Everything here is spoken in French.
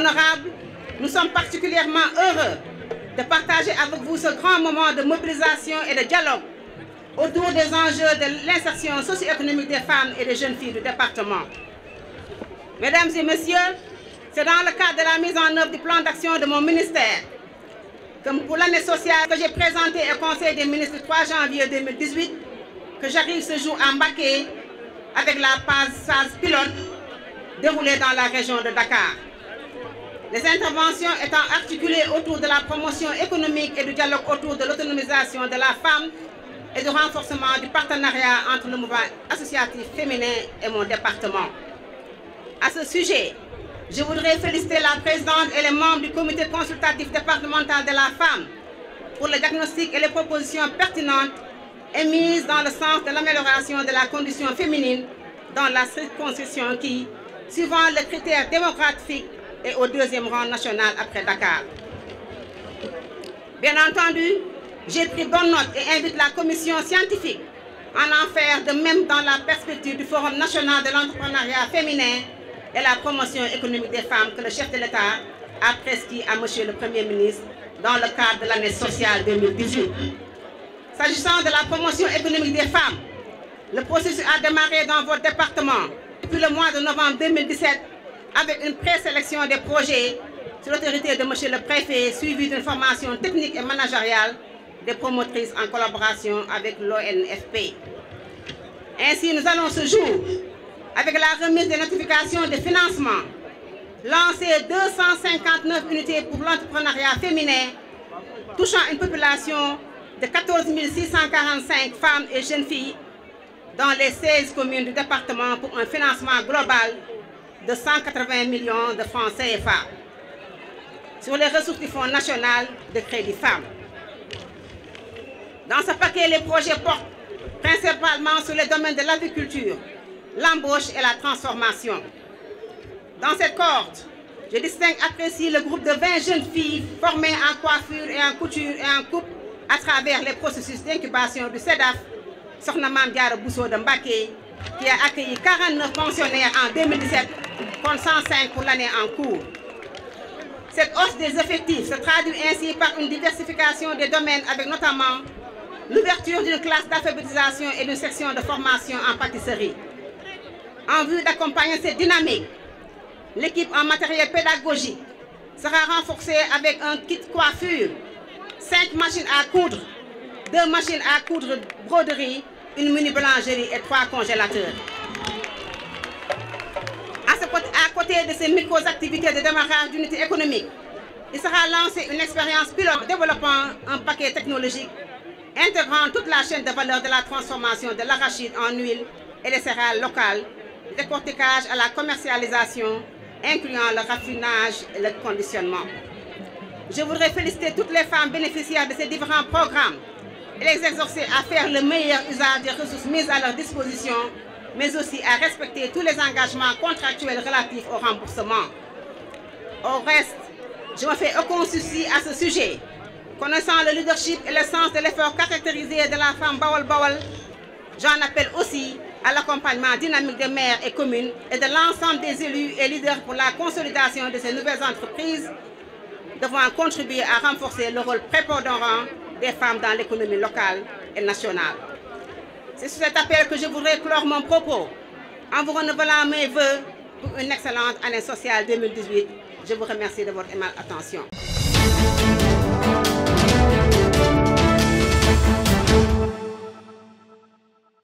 Honorables, nous sommes particulièrement heureux de partager avec vous ce grand moment de mobilisation et de dialogue autour des enjeux de l'insertion socio-économique des femmes et des jeunes filles du département. Mesdames et messieurs, c'est dans le cadre de la mise en œuvre du plan d'action de mon ministère, comme pour l'année sociale que j'ai présenté au Conseil des ministres le 3 janvier 2018, que j'arrive ce jour à Mbacké avec la phase pilote déroulée dans la région de Dakar. Les interventions étant articulées autour de la promotion économique et du dialogue autour de l'autonomisation de la femme et du renforcement du partenariat entre le mouvement associatif féminin et mon département. À ce sujet, je voudrais féliciter la présidente et les membres du comité consultatif départemental de la femme pour le diagnostic et les propositions pertinentes émises dans le sens de l'amélioration de la condition féminine dans la circonscription qui, suivant le critère démographique, est au deuxième rang national après Dakar. Bien entendu, j'ai pris bonne note et invite la commission scientifique à en faire de même dans la perspective du Forum national de l'entrepreneuriat féminin et la promotion économique des femmes que le chef de l'État a prescrit à Monsieur le Premier ministre dans le cadre de l'année sociale 2018. S'agissant de la promotion économique des femmes, le processus a démarré dans votre département depuis le mois de novembre 2017 avec une présélection des projets sur l'autorité de Monsieur le Préfet, suivi d'une formation technique et managériale des promotrices en collaboration avec l'ONFP. Ainsi, nous allons ce jour, avec la remise des notifications de financement, lancer 259 unités pour l'entrepreneuriat féminin, touchant une population de 14 645 femmes et jeunes filles dans les 16 communes du département pour un financement global de 180 millions de francs CFA sur les ressources du Fonds national de crédit femmes. Dans ce paquet, les projets portent principalement sur les domaines de l'agriculture, l'embauche et la transformation. Dans cette cohorte, je distingue apprécie le groupe de 20 jeunes filles formées en coiffure et en couture et en coupe à travers les processus d'incubation du CEDAF, Sokhna Mame Diarra Bousso de Mbacké, qui a accueilli 49 pensionnaires en 2017, contre 105 pour l'année en cours. Cette hausse des effectifs se traduit ainsi par une diversification des domaines avec notamment l'ouverture d'une classe d'alphabétisation et d'une section de formation en pâtisserie. En vue d'accompagner cette dynamique, l'équipe en matériel pédagogique sera renforcée avec un kit coiffure, 5 machines à coudre, 2 machines à coudre broderie, une mini boulangerie et 3 congélateurs. À côté de ces micro-activités de démarrage d'unités économiques, il sera lancé une expérience pilote développant un paquet technologique intégrant toute la chaîne de valeur de la transformation de l'arachide en huile et des céréales locales, du décortiquage à la commercialisation, incluant le raffinage et le conditionnement. Je voudrais féliciter toutes les femmes bénéficiaires de ces différents programmes et les exhorter à faire le meilleur usage des ressources mises à leur disposition, mais aussi à respecter tous les engagements contractuels relatifs au remboursement. Au reste, je me fais aucun souci à ce sujet. Connaissant le leadership et le sens de l'effort caractérisé de la femme Bawol, j'en appelle aussi à l'accompagnement dynamique des maires et communes et de l'ensemble des élus et leaders pour la consolidation de ces nouvelles entreprises devant contribuer à renforcer le rôle prépondérant des femmes dans l'économie locale et nationale. C'est sur cet appel que je voudrais clore mon propos en vous renouvelant mes vœux pour une excellente année sociale 2018. Je vous remercie de votre aimable attention.